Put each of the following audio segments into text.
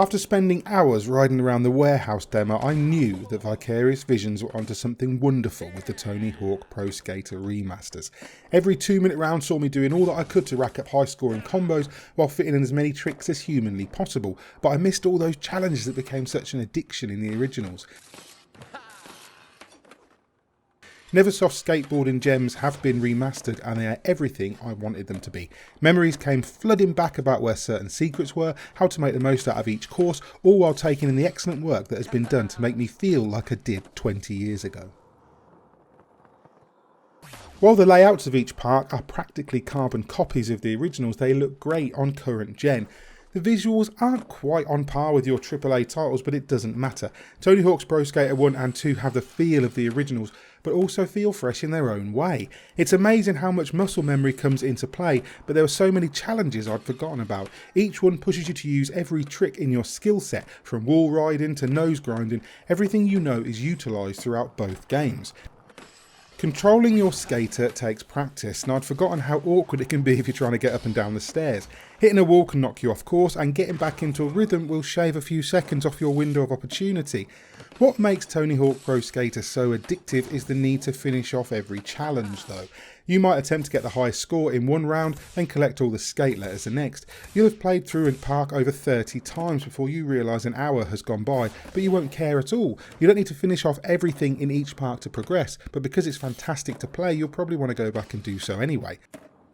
After spending hours riding around the warehouse demo, I knew that Vicarious Visions were onto something wonderful with the Tony Hawk Pro Skater remasters. Every 2-minute round saw me doing all that I could to rack up high scoring combos while fitting in as many tricks as humanly possible, but I missed all those challenges that became such an addiction in the originals. Neversoft skateboarding gems have been remastered and they are everything I wanted them to be. Memories came flooding back about where certain secrets were, how to make the most out of each course, all while taking in the excellent work that has been done to make me feel like I did 20 years ago. While the layouts of each park are practically carbon copies of the originals, they look great on current gen. The visuals aren't quite on par with your AAA titles, but it doesn't matter. Tony Hawk's Pro Skater 1 and 2 have the feel of the originals, but also feel fresh in their own way. It's amazing how much muscle memory comes into play, but there were so many challenges I'd forgotten about. Each one pushes you to use every trick in your skill set, from wall riding to nose grinding. Everything you know is utilised throughout both games. Controlling your skater takes practice, and I'd forgotten how awkward it can be if you're trying to get up and down the stairs. Hitting a wall can knock you off course, and getting back into a rhythm will shave a few seconds off your window of opportunity. What makes Tony Hawk Pro Skater so addictive is the need to finish off every challenge though. You might attempt to get the highest score in one round, then collect all the skate letters the next. You'll have played through a park over 30 times before you realise an hour has gone by, but you won't care at all. You don't need to finish off everything in each park to progress, but because it's fantastic to play, you'll probably want to go back and do so anyway.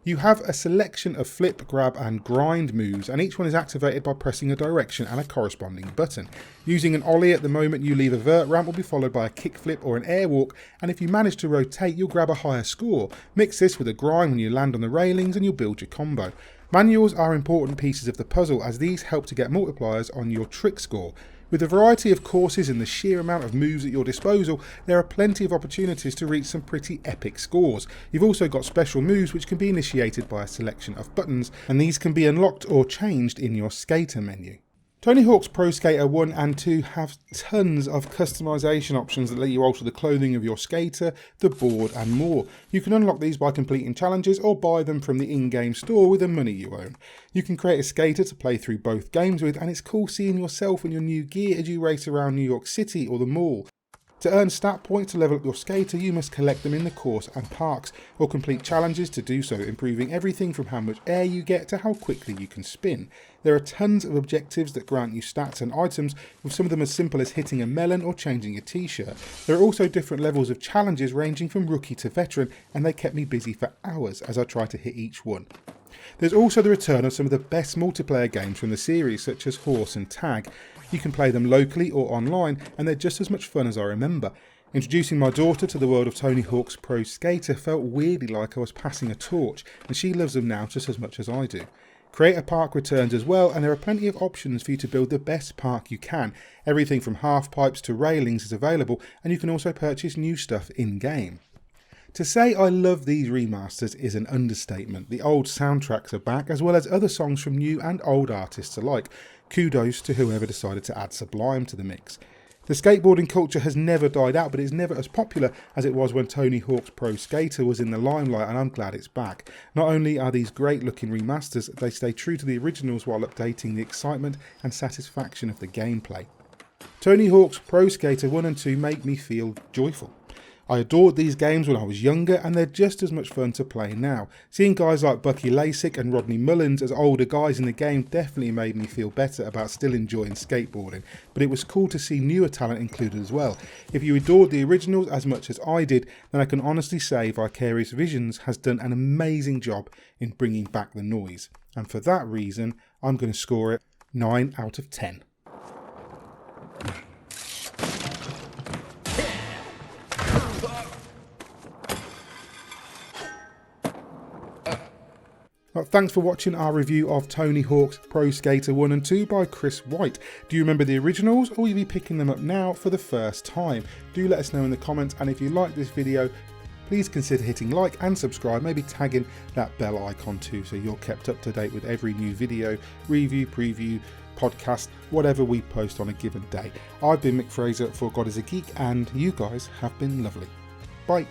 You have a selection of flip, grab and grind moves, and each one is activated by pressing a direction and a corresponding button. Using an ollie at the moment you leave a vert ramp will be followed by a kickflip or an airwalk, and if you manage to rotate you'll grab a higher score. Mix this with a grind when you land on the railings and you'll build your combo. Manuals are important pieces of the puzzle as these help to get multipliers on your trick score. With a variety of courses and the sheer amount of moves at your disposal, there are plenty of opportunities to reach some pretty epic scores. You've also got special moves which can be initiated by a selection of buttons, and these can be unlocked or changed in your skater menu. Tony Hawk's Pro Skater 1 and 2 have tons of customization options that let you alter the clothing of your skater, the board and more. You can unlock these by completing challenges or buy them from the in-game store with the money you own. You can create a skater to play through both games with, and it's cool seeing yourself in your new gear as you race around New York City or the mall. To earn stat points to level up your skater, you must collect them in the course and parks, or complete challenges to do so, improving everything from how much air you get to how quickly you can spin. There are tons of objectives that grant you stats and items, with some of them as simple as hitting a melon or changing a t-shirt. There are also different levels of challenges ranging from rookie to veteran, and they kept me busy for hours as I tried to hit each one. There's also the return of some of the best multiplayer games from the series, such as Horse and Tag. You can play them locally or online, and they're just as much fun as I remember. Introducing my daughter to the world of Tony Hawk's Pro Skater felt weirdly like I was passing a torch, and she loves them now just as much as I do. Create a Park returns as well, and there are plenty of options for you to build the best park you can. Everything from half pipes to railings is available, and you can also purchase new stuff in-game. To say I love these remasters is an understatement. The old soundtracks are back, as well as other songs from new and old artists alike. Kudos to whoever decided to add Sublime to the mix. The skateboarding culture has never died out, but it's never as popular as it was when Tony Hawk's Pro Skater was in the limelight, and I'm glad it's back. Not only are these great looking remasters, they stay true to the originals while updating the excitement and satisfaction of the gameplay. Tony Hawk's Pro Skater 1 and 2 make me feel joyful. I adored these games when I was younger, and they're just as much fun to play now. Seeing guys like Bucky Lasik and Rodney Mullins as older guys in the game definitely made me feel better about still enjoying skateboarding, but it was cool to see newer talent included as well. If you adored the originals as much as I did, then I can honestly say Vicarious Visions has done an amazing job in bringing back the noise, and for that reason I'm going to score it 9 out of 10. Thanks for watching our review of Tony Hawk's Pro Skater 1 and 2 by Chris White. Do you remember the originals, or will you be picking them up now for the first time? Do let us know in the comments, and if you like this video, please consider hitting like and subscribe, maybe tagging that bell icon too, so you're kept up to date with every new video, review, preview, podcast, whatever we post on a given day. I've been Mick Fraser for God is a Geek, and you guys have been lovely. Bye.